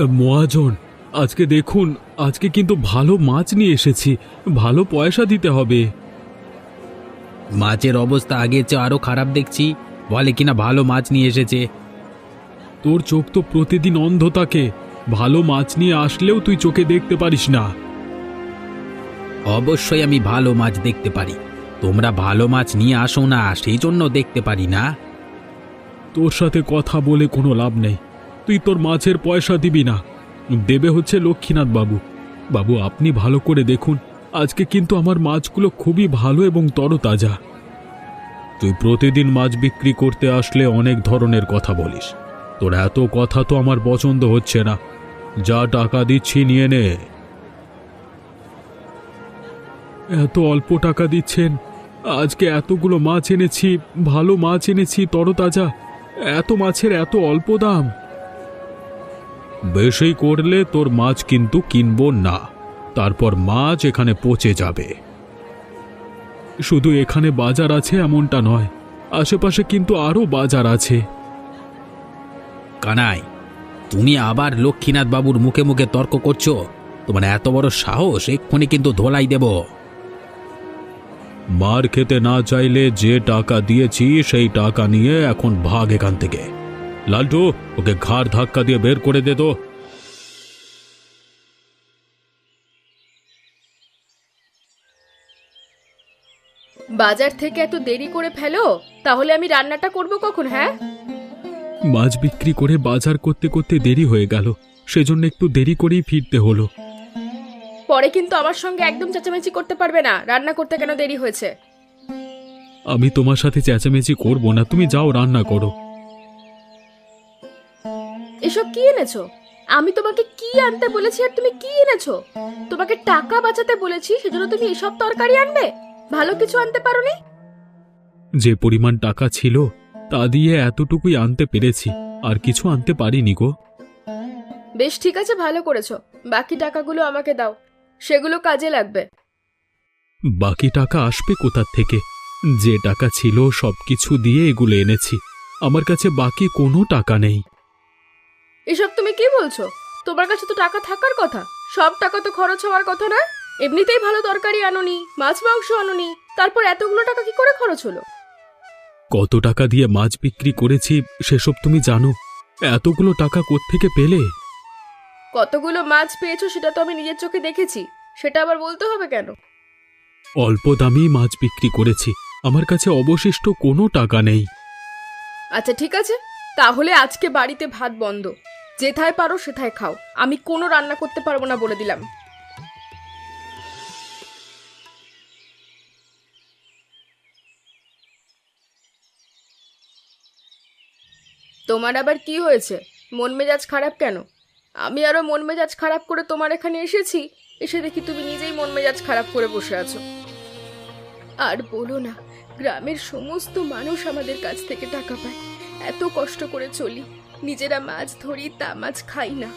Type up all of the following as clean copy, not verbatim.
মহাজন, আজকে দেখুন, আজকে কিন্তু ভালো মাছ নিয়ে এসেছি। ভালো পয়সা দিতে হবে। মাছের অবস্থা আগের চেয়ে আরো খারাপ দেখছি। বলে কিনা ভালো মাছ নিয়ে এসেছে। তোর চোখ তো প্রতিদিন অন্ধ থাকে। ভালো মাছ নিয়ে আসলেও তুই চোখে দেখতে পারিস না। অবশ্যই আমি ভালো মাছ দেখতে পারি। তোমরা ভালো মাছ নিয়ে আসো না, সেই জন্য দেখতে পারি না। তোর সাথে কথা বলে কোনো লাভ নেই। তুই তোর মাছের পয়সা দিবি না, দেবে হচ্ছে লক্ষ্মীনাথ বাবু। বাবু, আপনি ভালো করে দেখুন, আজকে কিন্তু আমার মাছগুলো খুবই ভালো এবং তরতাজা। তুই প্রতিদিন মাছ বিক্রি করতে আসলে অনেক ধরনের কথা বলিস। তোর এত কথা তো আমার পছন্দ হচ্ছে না। যা টাকা দিচ্ছি নিয়ে নে। এত অল্প টাকা দিচ্ছেন? আজকে এতগুলো মাছ এনেছি, ভালো মাছ এনেছি, তরতাজা। এত মাছের এত অল্প দাম? বেশি করলে তোর মাছ কিন্তু কিনবো না। তারপর মাছ এখানে পচে যাবে। শুধু এখানে বাজার আছে এমনটা নয়, আশেপাশে কিন্তু আরো বাজার আছে। কানাই, তুমি আবার লক্ষ্মীনাথ বাবুর মুখে মুখে তর্ক করছো? তোমার এত বড় সাহস! এক্ষুনি কিন্তু ধোলাই দেব। মার খেতে না চাইলে যে টাকা দিয়েছি সেই টাকা নিয়ে এখন ভাগ এখান থেকে। লালটু, ওকে ঘাড় ধাক্কা দিয়ে বের করে দে তো। বাজার থেকে এত দেরি করে ফেলো, তাহলে আমি রান্নাটা করব কখন? হ্যাঁ, মাছ বিক্রি করে বাজার করতে করতে দেরি হয়ে গেল, সেজন্য একটু দেরি করেই ফিরতে হলো। পরে কিন্তু আমার সঙ্গে একদম চেঁচামেচি করতে পারবে না রান্না করতে কেন দেরি হয়েছে। আমি তোমার সাথে চেঁচামেচি করব না, তুমি যাও রান্না করো। এসব কি এনেছো? আমি তোমাকে কি আনতে বলেছি আর তুমি কি এনেছো? তোমাকে টাকা বাঁচাতে বলেছি, সেজন্য তুমি এসব তরকারি আনবে? ভালো কিছু আনতে পারোনি? যে পরিমাণ টাকা ছিল তা দিয়ে এতটুকুই আনতে পেরেছি, আর কিছু আনতে পারিনি গো। বেশ, ঠিক আছে, ভালো করেছো। বাকি টাকাগুলো আমাকে দাও, সেগুলো কাজে লাগবে। বাকি টাকা আসবে কোথার থেকে? যে টাকা ছিল সবকিছু দিয়ে এগুলো এনেছি। আমার কাছে বাকি কোনো টাকা নেই। এসব তুমি কি বলছো? তোমার কাছে তো টাকা থাকার কথা। সব টাকা তো খরচ হওয়ার কথা না? এমনিতেই ভালো তরকারি আনোনি, মাছ মাংস আনোনি, তারপর এতগুলো টাকা কি করে খরচ হলো? কত টাকা দিয়ে মাছ বিক্রি করেছি সেসব তুমি জানো? এতগুলো টাকা কোত্থেকে পেলে? কতগুলো মাছ পেয়েছো সেটা তো আমি নিজের চোখে দেখেছি, সেটা আবার বলতে হবে কেন? অল্প দামেই মাছ বিক্রি করেছি, আমার কাছে অবশিষ্ট কোনো টাকা নেই। আচ্ছা ঠিক আছে, তাহলে আজকে বাড়িতে ভাত বন্ধ। যেথায় পারো সেথায় খাও, আমি কোনো রান্না করতে পারবো না বলে দিলাম। তোমার আবার কি হয়েছে? মন মেজাজ খারাপ কেন? আমি আরো মন মেজাজ খারাপ করে তোমার এখানে এসেছি, এসে দেখি তুমি নিজেই মন মেজাজ খারাপ করে বসে আছো। আর বলো না, গ্রামের সমস্ত মানুষ আমাদের কাছ থেকে টাকা পায়। এত কষ্ট করে চলি, নিজেরা মাছ ধরি, তা মাছ খাই না।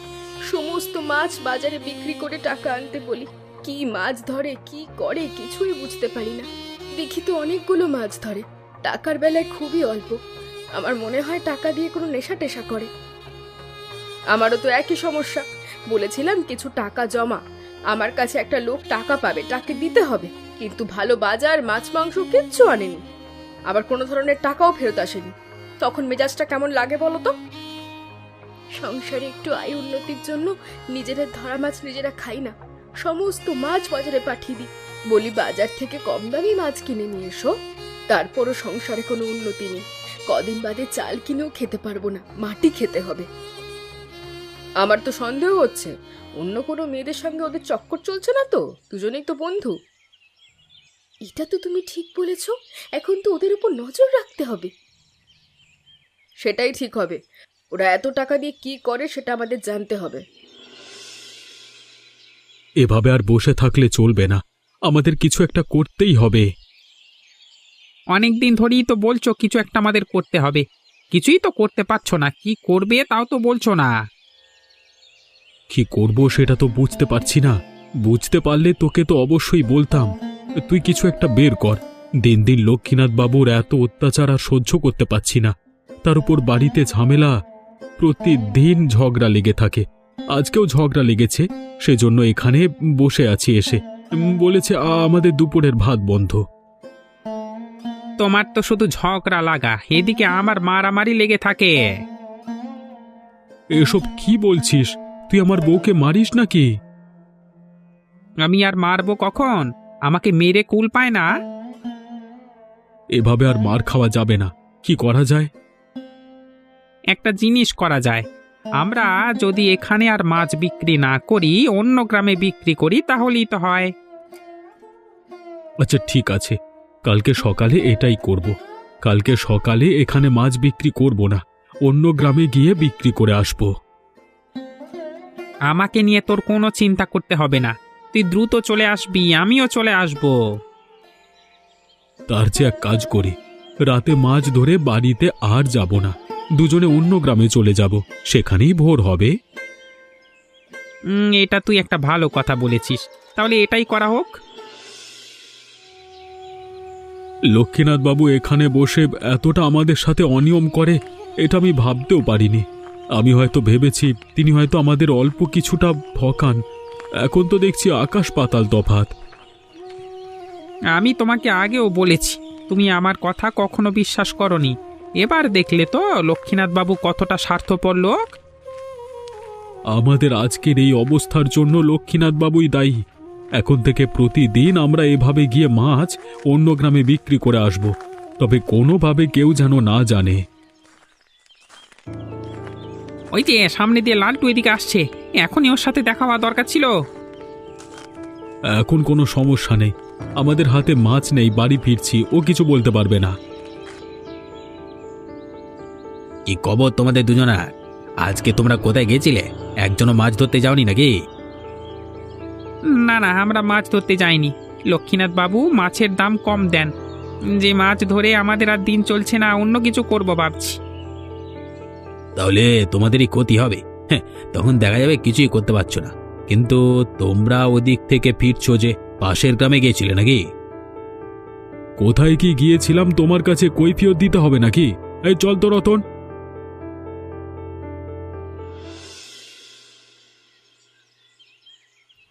সমস্ত মাছ বাজারে বিক্রি করে টাকা আনতে বলি, কি মাছ ধরে কি করে কিছুই বুঝতে পারি না। দেখি তো অনেকগুলো মাছ ধরে, টাকার বেলায় খুবই অল্প। আমার মনে হয় টাকা দিয়ে কোনো নেশা টেশা করে। আমারও তো একই সমস্যা। বলেছিলাম কিছু টাকা জমা, আমার কাছে একটা লোক টাকা পাবে, তাকে দিতে হবে, কিন্তু ভালো বাজার, মাছ মাংস কিচ্ছু আনেনি। আবার কোনো ধরনের টাকাও ফেরত আসেনি। তখন মেজাজটা কেমন লাগে বলো তো? সংসারে একটু আয় উন্নতির জন্য নিজেরা ধরা মাছ নিজেরা খাই না, সমস্ত মাছ বাজারে পাঠিয়ে দিই। বলি বাজার থেকে কম দামি মাছ কিনে নিয়ে এসো। তারপরও সংসারে কোনো উন্নতি নেই। কদিন বাদে চাল কিনেও খেতে পারবো না, মাটি খেতে হবে। আমার তো সন্দেহ হচ্ছে অন্য কোনো মেয়েদের সঙ্গে ওদের চক্কর চলছে না তো? দুজনেই তো বন্ধু। এটা তো তুমি ঠিক বলেছ, এখন তো ওদের উপর নজর রাখতে হবে। সেটাই ঠিক হবে। ওরা এত টাকা দিয়ে কি করে সেটা আমাদের জানতে হবে। এভাবে আর বসে থাকলে চলবে না, আমাদের কিছু একটা করতেই হবে। অনেকদিন ধরেই তো বলছো কিছু একটা আমাদের করতে হবে, কিছুই তো করতে পারছো না। কি করবে তাও তো বলছো না। কি করব সেটা তো বুঝতে পারছি না। বুঝতে পারলে তোকে তো অবশ্যই বলতাম। তুই কিছু একটা বের কর। দিন দিন লক্ষ্মীনাথ বাবুর এত অত্যাচার আর সহ্য করতে পারছি না। তার উপর বাড়িতে ঝামেলা, প্রতিদিন ঝগড়া লেগে থাকে। আজকেও ঝগড়া লেগেছে, সেজন্য এখানে বসে আছি এসে। বলেছে আমাদের দুপুরের ভাত বন্ধ। তোমার তো শুধু ঝগড়া লাগা, এদিকে আমার মারামারি লেগে থাকে। এসব কি বলছিস? তুই আমার বউকে মারিস নাকি? আমি আর মারবো কখন? আমাকে মেরে কুল পায় না। এভাবে আর মার খাওয়া যাবে না। কি করা যায়? একটা জিনিস করা যায়, আমরা যদি এখানে আর মাছ বিক্রি না করি, অন্য গ্রামে বিক্রি করি, তাহলেই তো হয়। আচ্ছা ঠিক আছে, কালকে সকালে এটাই করব। কালকে সকালে এখানে মাছ বিক্রি করব না, অন্য গ্রামে গিয়ে বিক্রি করে আসব। আমাকে নিয়ে তোর কোনো চিন্তা করতে হবে না, তুই দ্রুত চলে আসবি, আমিও চলে আসব। তার চেয়ে এক কাজ করি, রাতে মাছ ধরে বাড়িতে আর যাব না, দুজনে অন্য গ্রামে চলে যাব, সেখানেই ভোর হবে। এটা তুই একটা ভালো কথা বলেছিস, তাহলে এটাই করা হোক। লক্ষ্মীনাথ বাবু এখানে বসে এতটা আমাদের সাথে অনিয়ম করে, এটা আমি ভাবতেও পারিনি। আমি হয়তো ভেবেছি তিনি হয়তো আমাদের অল্প কিছুটা ঠকান, এখন তো দেখছি আকাশ পাতাল তফাৎ। আমি তোমাকে আগেও বলেছি, তুমি আমার কথা কখনো বিশ্বাস করনি। এবার দেখলে তো লক্ষ্মীনাথ বাবু কতটা স্বার্থপর লোক। আমাদের আজকের এই অবস্থার জন্য লক্ষ্মীনাথ বাবুই দায়ী। এখন থেকে প্রতিদিন আমরা এভাবে গিয়ে মাছ অন্য গ্রামে বিক্রি করে আসব, তবে কোনোভাবে কেউ যেন না জানে। ওই যে সামনে দিয়ে লালটু এদিকে আসছে, এখনই ওর সাথে দেখা হওয়া দরকার ছিল। এখন কোনো সমস্যা নেই, আমাদের হাতে মাছ নেই, বাড়ি ফিরছি, ও কিছু বলতে পারবে না। কি খবর তোমাদের দুজনার? আজকে তোমরা কোথায় গেছিলে? একজনও মাছ ধরতে যাওনি নাকি? না না, আমরা মাছ ধরতে যাইনি। লক্ষ্মীনাথ বাবু মাছের দাম কম দেন, যে মাছ ধরে আমাদের আর দিন চলছে না, অন্য কিছু করব ভাবছি। তাহলে তোমাদেরই ক্ষতি হবে। হ্যাঁ, তখন দেখা যাবে কিছুই করতে পারছো না। কিন্তু তোমরা ওদিক থেকে ফিরছো যে, পাশের গ্রামে গিয়েছিলে নাকি? কোথায় কি গিয়েছিলাম তোমার কাছে কৈফিয়ত দিতে হবে নাকি? এই চল তো রতন।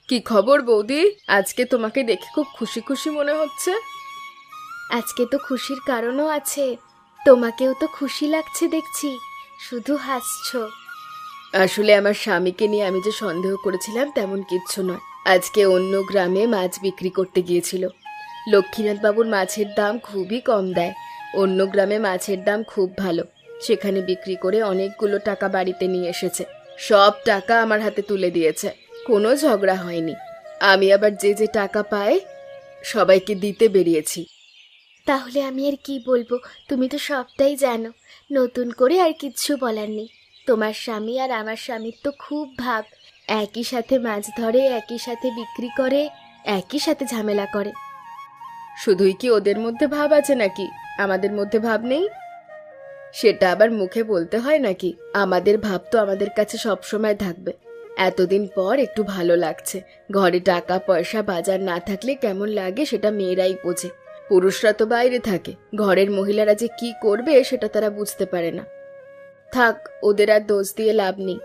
কি খবর বৌদি? আজকে তোমাকে দেখে খুব খুশি খুশি মনে হচ্ছে। আজকে তো খুশির কারণও আছে, তোমাকেও তো খুশি লাগছে দেখছি, শুধু হাসছো। আসলে আমার স্বামীকে নিয়ে আমি যে সন্দেহ করেছিলাম তেমন কিচ্ছু নয়। আজকে অন্য গ্রামে মাছ বিক্রি করতে গিয়েছিল। লক্ষ্মীনাথ বাবুর মাছের দাম খুবই কম দেয়, অন্য গ্রামে মাছের দাম খুব ভালো। সেখানে বিক্রি করে অনেকগুলো টাকা বাড়িতে নিয়ে এসেছে, সব টাকা আমার হাতে তুলে দিয়েছে, কোনো ঝগড়া হয়নি। আমি আবার যে যে টাকা পাই সবাইকে দিতে বেরিয়েছি। তাহলে আমি আর কি বলবো, তুমি তো সবটাই জানো, নতুন করে আর কিচ্ছু বলার নেই। তোমার স্বামী আর আমার স্বামীর তো খুব ভাব, একই সাথে মাছ ধরে, একই সাথে বিক্রি করে, একই সাথে ঝামেলা করে। শুধুই কি ওদের মধ্যে ভাব আছে নাকি আমাদের মধ্যে ভাব নেই? সেটা আবার মুখে বলতে হয় নাকি? আমাদের ভাব তো আমাদের কাছে সবসময় থাকবে। এতদিন পর একটু ভালো লাগছে। ঘরে টাকা পয়সা বাজার না থাকলে কেমন লাগে সেটা মেয়েরাই বোঝে, পুরুষরা তো বাইরে থাকে। ঘরের মহিলারা যে কি করবে সেটা তারা বুঝতে পারে না। থাক, ওদের আর দোষ দিয়ে লাভ নেই,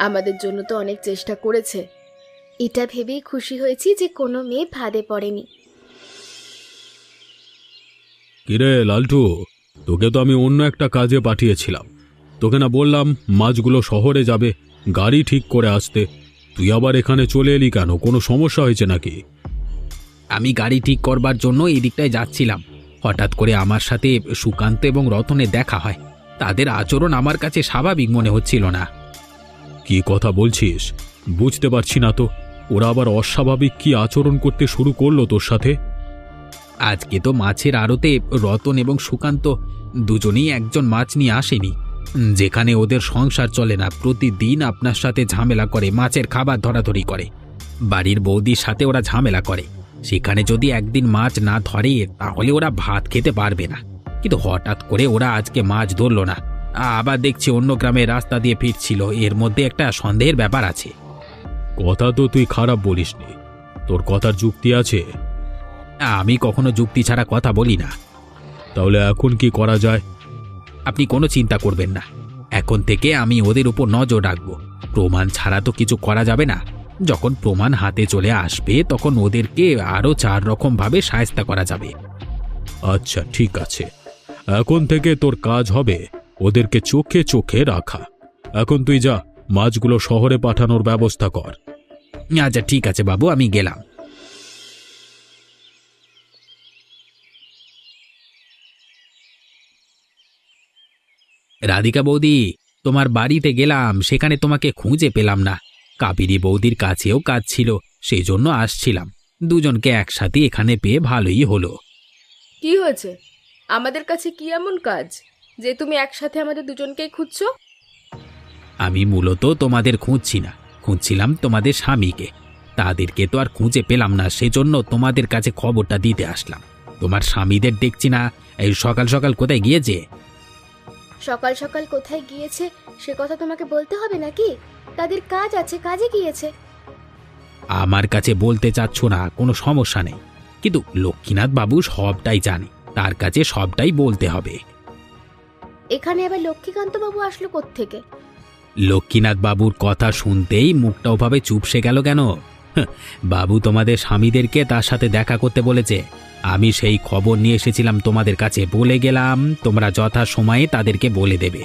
আমাদের জন্য তো অনেক চেষ্টা করেছে। এটা ভেবেই খুশি হয়েছি যে কোনো মেয়ে ফাঁদে পড়েনি। কিরে লালটু, তোকে তো আমি অন্য একটা কাজে পাঠিয়েছিলাম। তোকে না বললাম মাছগুলো শহরে যাবে, গাড়ি ঠিক করে আসতে? তুই আবার এখানে চলে এলি কেন? কোনো সমস্যা হয়েছে নাকি? আমি গাড়ি ঠিক করবার জন্য এই দিকটায় যাচ্ছিলাম, হঠাৎ করে আমার সাথে সুকান্ত এবং রতনের দেখা হয়। তাদের আচরণ আমার কাছে স্বাভাবিক মনে হচ্ছিল না। কি কথা বলছিস? বুঝতে পারছি না তো, ওরা আবার অস্বাভাবিক কি আচরণ করতে শুরু করলো তোর সাথে? আজকে তো মাছের আড়তে রতন এবং সুকান্ত দুজনেই একজন মাছ নিয়ে আসেনি। যেখানে ওদের সংসার চলে না, প্রতিদিন আপনার সাথে ঝামেলা করে, মাছের খাবার ধরাধরি করে, বাড়ির বৌদির সাথে ওরা ঝামেলা করে। সেখানে যদি একদিন মাছ না ধরে তাহলে ওরা ভাত খেতে পারবে না। কিন্তু হঠাৎ করে ওরা আজকে মাছ ধরলো না, আবার দেখছি অন্য গ্রামের রাস্তা দিয়ে ফিরছিল। এর মধ্যে একটা সন্দেহের ব্যাপার আছে। কথা তো তুই খারাপ বলিসনি, তোর কথার যুক্তি আছে। আমি কখনো যুক্তি ছাড়া কথা বলি না। তাহলে এখন কি করা যায়? আপনি কোনো চিন্তা করবেন না, এখন থেকে আমি ওদের উপর নজর রাখবো। প্রমাণ ছাড়া তো কিছু করা যাবে না। যখন প্রমাণ হাতে চলে আসবে তখন ওদেরকে আরও 4 রকম ভাবে শায়েস্তা করা যাবে। আচ্ছা ঠিক আছে, এখন থেকে তোর কাজ হবে ওদেরকে চোখে চোখে রাখা। এখন তুই যা, মাছগুলো শহরে পাঠানোর ব্যবস্থা কর। আচ্ছা ঠিক আছে বাবু, আমি গেলাম। রাধিকা বৌদি, তোমার বাড়িতে গেলাম, সেখানে তোমাকে খুঁজে পেলাম না। কাবেরী বৌদির কাছেও কাজ ছিল, সেই জন্য আসছিলাম। দুজনকে একসাথে এখানে পেয়ে ভালোই হলো। কি হয়েছে? আমাদের কাছে কি এমন কাজ যে তুমি একসাথে আমাদের দুজনকেই খুঁজছো? আমি মূলত তোমাদের খুঁজছি না, খুঁজছিলাম তোমাদের স্বামীকে। তাদেরকে তো আর খুঁজে পেলাম না, সেজন্য তোমাদের কাছে খবরটা দিতে আসলাম। তোমার স্বামীদের দেখছি না, এই সকাল সকাল কোথায় গিয়েছে? সকাল সকাল কোথায় গিয়েছে সে কথা তোমাকে বলতে হবে নাকি? তাদের কাজ আছে, কাজে গিয়েছে। আমার কাছে বলতে চাচ্ছ না, কোনো সমস্যা নেই, কিন্তু লক্ষ্মীনাথ বাবু সবটাই জানে, তার কাছে সবটাই বলতে হবে। এখানে আবার লক্ষ্মীকান্ত বাবু আসলো কোত্থেকে? লক্ষ্মীনাথ বাবুর কথা শুনতেই মুখটা ওভাবে চুপসে গেল কেন? বাবু তোমাদের স্বামীদেরকে তার সাথে দেখা করতে বলেছে। আমি সেই খবর নিয়ে এসেছিলাম তোমাদের কাছে, বলে গেলাম তোমরা যথাসময়ে তাদেরকে বলে দেবে।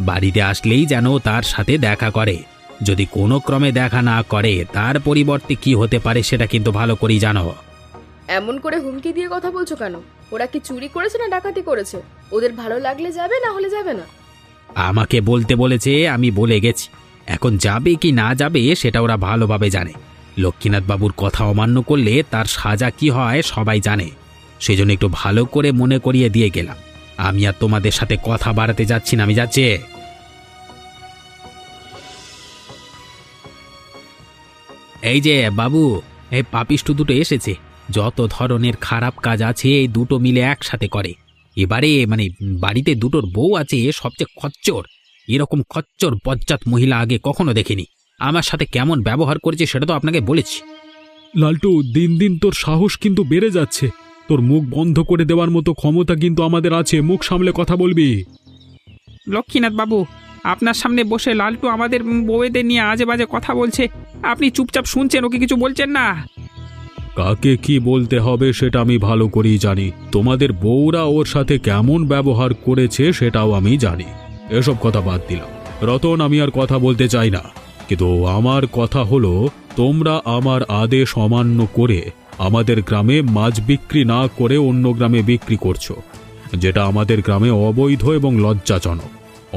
বাড়িতে আসলেই যেন তার সাথে দেখা করে। যদি কোনো ক্রমে দেখা না করে তার পরিবর্তে কি হতে পারে সেটা কিন্তু ভালো করেই জানো। এমন করে হুমকি দিয়ে কথা বলছো কেন? ওরা কি চুরি করেছে না ডাকাতি করেছে? ওদের ভালো লাগলে যাবে, না হলে যাবে না। আমাকে বলতে বলেছে, আমি বলে গেছি। এখন যাবে কি না যাবে সেটা ওরা ভালোভাবে জানে। লক্ষ্মীনাথ বাবুর কথা অমান্য করলে তার সাজা কি হয় সবাই জানে। সেজন্য একটু ভালো করে মনে করিয়ে দিয়ে গেলাম। আমি আর তোমাদের সাথে কথা বাড়াতে যাচ্ছি না, আমি যাচ্ছি। এই যে বাবু, এই পাপিষ্ঠ দুটো এসেছে। যত ধরনের খারাপ কাজ আছে এই দুটো মিলে একসাথে করে। এবারে বাড়িতে দুটোর বউ আছে, সবচেয়ে খচ্চর। এরকম খচ্চর বজ্জাত মহিলা আগে কখনো দেখিনি। আমার সাথে কেমন ব্যবহার করেছে সেটা তো আপনাকে বলেছি। লালটু, দিন দিন তোর সাহস কিন্তু বেড়ে যাচ্ছে। তোর মুখ বন্ধ করে দেওয়ার মতো ক্ষমতা কিন্তু আমাদের আছে। মুখ সামলে কথা বলবি। লক্ষ্মীনাথ বাবু, আপনার সামনে বসে লালটু আমাদের বউয়েদের নিয়ে আজে বাজে কথা বলছে, আপনি চুপচাপ শুনছেন, ওকে কিছু বলছেন না। কাকে কি বলতে হবে সেটা আমি ভালো করেই জানি। তোমাদের বউরা ওর সাথে কেমন ব্যবহার করেছে সেটাও আমি জানি। এসব কথা বাদ দিলাম রতন, আমি আর কথা বলতে চাই না। কিন্তু আমার কথা হলো, তোমরা আমার আদেশ অমান্য করে আমাদের গ্রামে মাছ বিক্রি না করে অন্য গ্রামে বিক্রি করছো, যেটা আমাদের গ্রামে অবৈধ এবং লজ্জাজনক।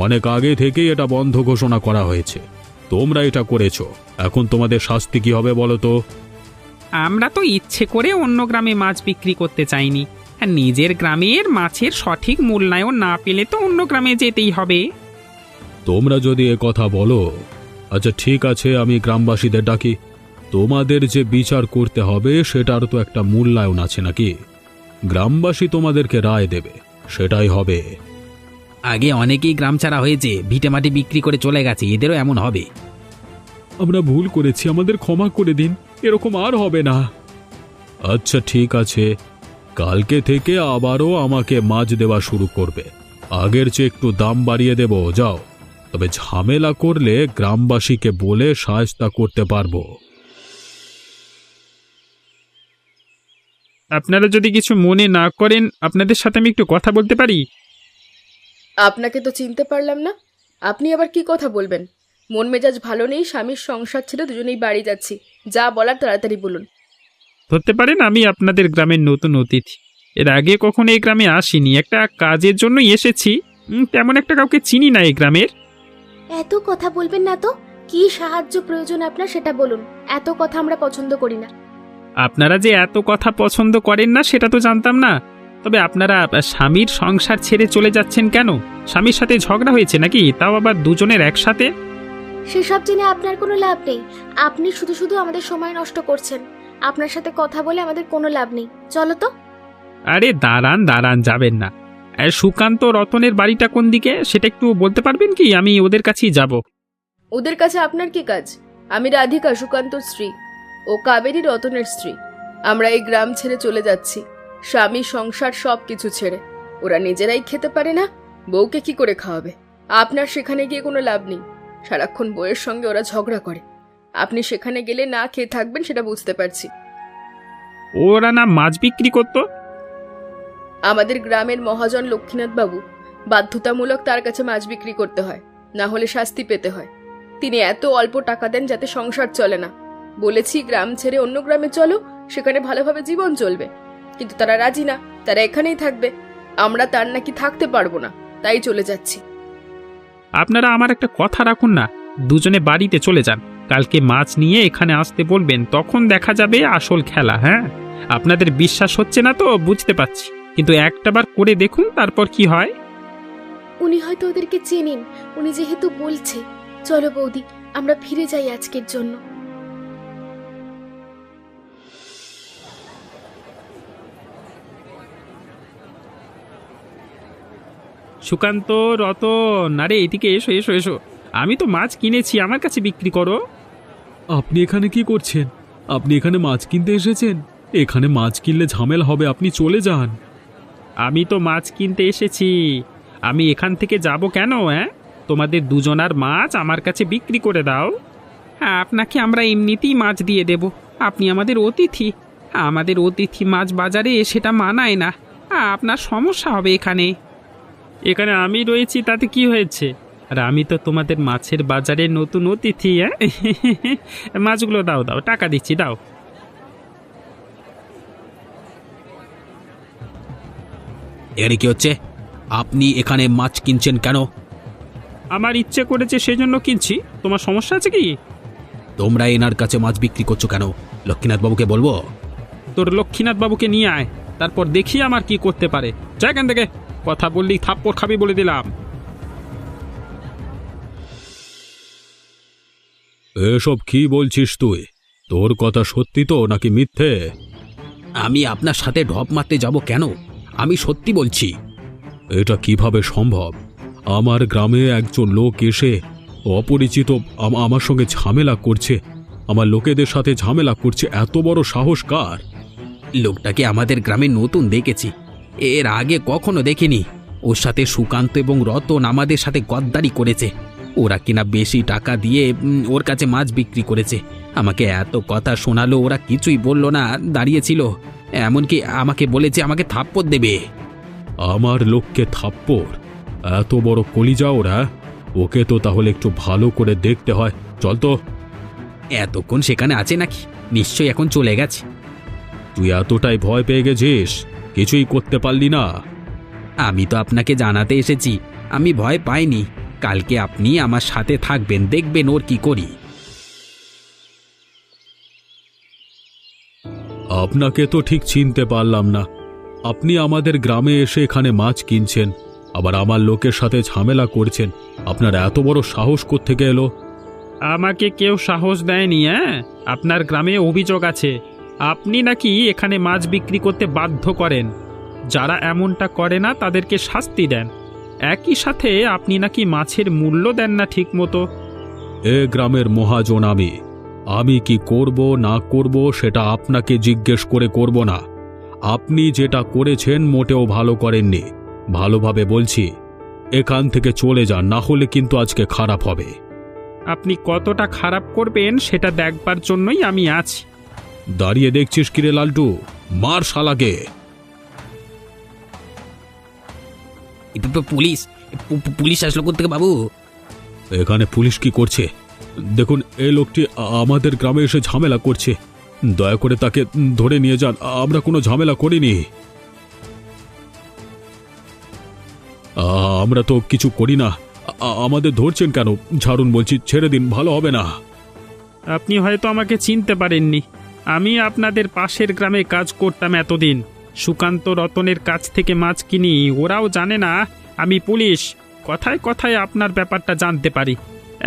অনেক আগে থেকেই এটা বন্ধ ঘোষণা করা হয়েছে। তোমরা এটা করেছো, এখন তোমাদের শাস্তি কি হবে বলো তো? আমরা তো ইচ্ছে করে অন্য গ্রামে মাছ বিক্রি করতে চাইনি, আর নিজের গ্রামের মাছের সঠিক মূল্যায়ন না পেলে তো অন্য গ্রামে যেতেই হবে। তোমরা যদি এ কথা বলো, আচ্ছা ঠিক আছে, আমি গ্রামবাসীদের ডাকি। তোমাদের যে বিচার করতে হবে সেটার তো একটা মূল্যায়ন আছে নাকি? গ্রামবাসী তোমাদেরকে রায় দেবে, সেটাই হবে। আগে অনেকেই গ্রাম ছাড়া হয়েছে, ভিটেমাটি বিক্রি করে চলে গেছে, এদেরও এমন হবে। আমরা ভুল করেছি, আমাদের ক্ষমা করে দিন, এরকম আর হবে না। আচ্ছা ঠিক আছে, কালকে থেকে আবারও আমাকে মাছ দেওয়া শুরু করবে। আগের চেয়ে একটু দাম বাড়িয়ে দেব, যাও। তবে ঝামেলা করলে গ্রামবাসীকে বলে শায়েস্তা করতে পারবো। আপনারা যদি কিছু মনে না করেন, আপনাদের সাথে আমি একটু কথা বলতে পারি? আপনাকে তো চিনতে পারলাম না। আপনি আবার কি কথা বলবেন? মন মেজাজ ভালো নেই, স্বামীর সংসার ছেড়ে দুজনেই বাড়ি যাচ্ছি। যা বলার তাড়াতাড়ি বলুন। ধরতে পারেন আমি আপনাদের গ্রামের নতুন অতিথি, এর আগে কখনো এই গ্রামে আসিনি, একটা কাজের জন্যই এসেছি। তেমন একটা কাউকে চিনি না এই গ্রামের। এত কথা বলবেন না তো। কি সাহায্য প্রয়োজন আপনার সেটা বলুন। এত কথা আমরা পছন্দ করি না। আপনারা যে এত কথা পছন্দ করেন না সেটা তো জানতাম না। তবে আপনারা স্বামীর সংসার ছেড়ে চলে যাচ্ছেন কেন? স্বামীর সাথে ঝগড়া হয়েছে নাকি, তাও আবার দুজনের একসাথে? সেসব জেনে আপনার কোনো লাভ নেই। আপনি শুধু শুধু আমাদের সময় নষ্ট করছেন। আপনার সাথে কথা বলে আমাদের কোনো লাভ নেই। চলো তো। আরে দাঁড়ান দাঁড়ান, যাবেন না। সুকান্ত রতনের বাড়িটা কোন দিকে সেটা একটু বলতে পারবেন কি? আমি ওদের কাছেই যাব। ওদের কাছে আপনার কি কাজ? আমি রাধিকা, সুকান্তর স্ত্রী। ও কাবেরী, রতনের স্ত্রী। আমরা এই গ্রাম ছেড়ে চলে যাচ্ছি, স্বামী সংসার সব কিছু ছেড়ে। ওরা নিজেরাই খেতে পারে না, বউকে কি করে খাওয়াবে? আপনার সেখানে গিয়ে কোনো লাভ নেই। সারাক্ষণ বউয়ের সঙ্গে ওরা ঝগড়া করে। আপনি সেখানে গেলে না খেয়ে থাকবেন সেটা বুঝতে পারছি। ওরা না মাছ বিক্রি করতো? আমাদের গ্রামের মহাজন লক্ষ্মীনাথ বাবু বাধ্যতামূলক তার কাছে মাছ বিক্রি করতে হয়, না হলে শাস্তি পেতে হয়। তিনি এত অল্প টাকা দেন যাতে সংসার চলে না। বলেছি গ্রাম ছেড়ে অন্য গ্রামে চলো, সেখানে ভালোভাবে জীবন চলবে, কিন্তু তারা রাজি না, তারা এখানেই থাকবে। আমরা তার নাকি থাকতে পারবো না, তাই চলে যাচ্ছি। আপনারা আমার একটা কথা রাখুন না, দুজনে বাড়িতে চলে যান। কালকে মাছ নিয়ে এখানে আসতে বলবেন, তখন দেখা যাবে আসল খেলা। হ্যাঁ, আপনাদের বিশ্বাস হচ্ছে না তো বুঝতে পারছি, কিন্তু একটাবার করে দেখুন, তারপর কি হয়। উনি হয়তো ওদেরকে চেনেন, উনি যেহেতু বলছে। চলো বৌদি, আমরা ফিরে যাই আজকের জন্য। সুকান্ত, রতন, আরে এদিকে এসো এসো এসো, আমি তো মাছ কিনেছি, আমার কাছে বিক্রি করো। আপনি এখানে কি করছেন? আপনি এখানে মাছ কিনতে এসেছেন? এখানে মাছ কিনলে ঝামেলা হবে, আপনি চলে যান। আমি তো মাছ কিনতে এসেছি, আমি এখান থেকে যাব কেন? তোমাদের দুজনার মাছ আমার কাছে বিক্রি করে দাও। হ্যাঁ, আপনাকে আমরা এমনিতেই মাছ দিয়ে দেব, আপনি আমাদের অতিথি। আমাদের অতিথি মাছ বাজারে সেটা মানায় না, আপনার সমস্যা হবে এখানে। এখানে আমি রয়েছি তাতে কি হয়েছে? আর আমি তো তোমাদের মাছের বাজারে নতুন অতিথি। মাছগুলো দাও দাও, টাকা দিচ্ছি, দাও। এর কি হচ্ছে? আপনি এখানে মাছ কিনছেন কেন? আমার ইচ্ছে করেছে সেজন্য কিনছি, তোমার সমস্যা আছে কি? তোমরা এনার কাছে মাছ বিক্রি করছো কেন? লক্ষ্মীনাথ বাবুকে বলবো? তোর লক্ষ্মীনাথ বাবুকে নিয়ে আয়, তারপর দেখি আমার কি করতে পারে। যা এখান থেকে, কথা বললি থাপ্পড় খাবি বলে দিলাম। এসব কি বলছিস তুই? তোর কথা সত্যি তো নাকি মিথ্যে? আমি আপনার সাথে ঢপ মারতে যাব কেন? আমি সত্যি বলছি। এটা কিভাবে সম্ভব? আমার গ্রামে একজন লোক এসে অপরিচিত আমার সঙ্গে ঝামেলা করছে, আমার লোকেদের সাথে ঝামেলা করছে, এত বড় সাহস কার? লোকটাকে আমাদের গ্রামে নতুন দেখেছি, এর আগে কখনো দেখিনি। ওর সাথে সুকান্ত এবং রতন আমাদের সাথে গদ্দারি করেছে। ওরা কিনা বেশি টাকা দিয়ে ওর কাছে মাছ বিক্রি করেছে। আমাকে এত কথা শোনালো, ওরা কিছুই বলল না, দাঁড়িয়েছিল। এমনকি আমাকে বলেছে আমাকে থাপ্পড় দেবে। আমার লোককে থাপ্পড়? এত বড় কলিজা ওরা! ওকে তো তাহলে একটু ভালো করে দেখতে হয়। চল তো। এতক্ষণ সেখানে আছে নাকি? নিশ্চয়ই এখন চলে গেছে। তুই এতটাই ভয় পেয়ে গেছিস, কিছুই করতে পারলি না? আমি তো আপনাকে জানাতে এসেছি, আমি ভয় পাইনি। কালকে আপনি আমার সাথে থাকবেন, দেখবেন ওর কি করি। আপনাকে তো ঠিক চিনতে পারলাম না। আপনি আমাদের গ্রামে এসে এখানে মাছ কিনছেন, আবার আমার লোকের সাথে ঝামেলা করছেন। আপনার এত বড় সাহস কোত্থেকে এলো? আমাকে কেউ সাহস দেয়নি। আপনার গ্রামে অভিযোগ আছে আপনি নাকি এখানে মাছ বিক্রি করতে বাধ্য করেন। যারা এমনটা করে না তাদেরকে শাস্তি দেন। একই সাথে আপনি নাকি মাছের মূল্য দেন না ঠিক মতো। এ গ্রামের মহাজন আমি কি করব না করব সেটা আপনাকে জিজ্ঞেস করে করব না। আপনি যেটা করেছেন মোটেও ভালো করেননি। ভালোভাবে বলছি, এখান থেকে চলে যান, না হলে কিন্তু আজকে খারাপ হবে। আপনি কতটা খারাপ করবেন সেটা দেখবার জন্যই আমি আছি। দাঁড়িয়ে দেখছিস কিরে লালটু? মার শালাকে। পুলিশ পুলিশ আসলো কোত্থেকে বাবু? এখানে পুলিশ কি করছে? দেখুন, এই লোকটি আমাদের গ্রামে এসে ঝামেলা করছে, দয়া করে তাকে ধরে নিয়ে যান। আমরা কোনো ঝামেলা করিনি। আমরা তো কিছু করি না, আমাদের ধরছেন কেন? ছাড়ুন বলছি, ছেড়ে দিন, ভালো হবে না। আপনি হয়তো আমাকে চিনতে পারেননি। আমি আপনাদের পাশের গ্রামে কাজ করতাম এতদিন। সুকান্ত রতনের কাছ থেকে মাছ কিনি, ওরাও জানে না আমি পুলিশ। কথায় কথায় আপনার ব্যাপারটা জানতে পারি।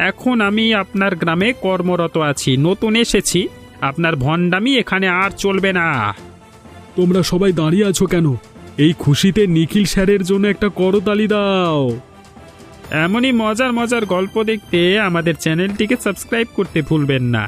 এখন আমি আপনার গ্রামে কর্মরত আছি, নতুন এসেছি। আপনার ভণ্ডামি এখানে আর চলবে না। তোমরা সবাই দাঁড়িয়ে আছো কেন? এই খুশিতে নিখিল স্যারের জন্য একটা করতালি দাও। এমনই মজার মজার গল্প দেখতে আমাদের চ্যানেলটিকে সাবস্ক্রাইব করতে ভুলবেন না।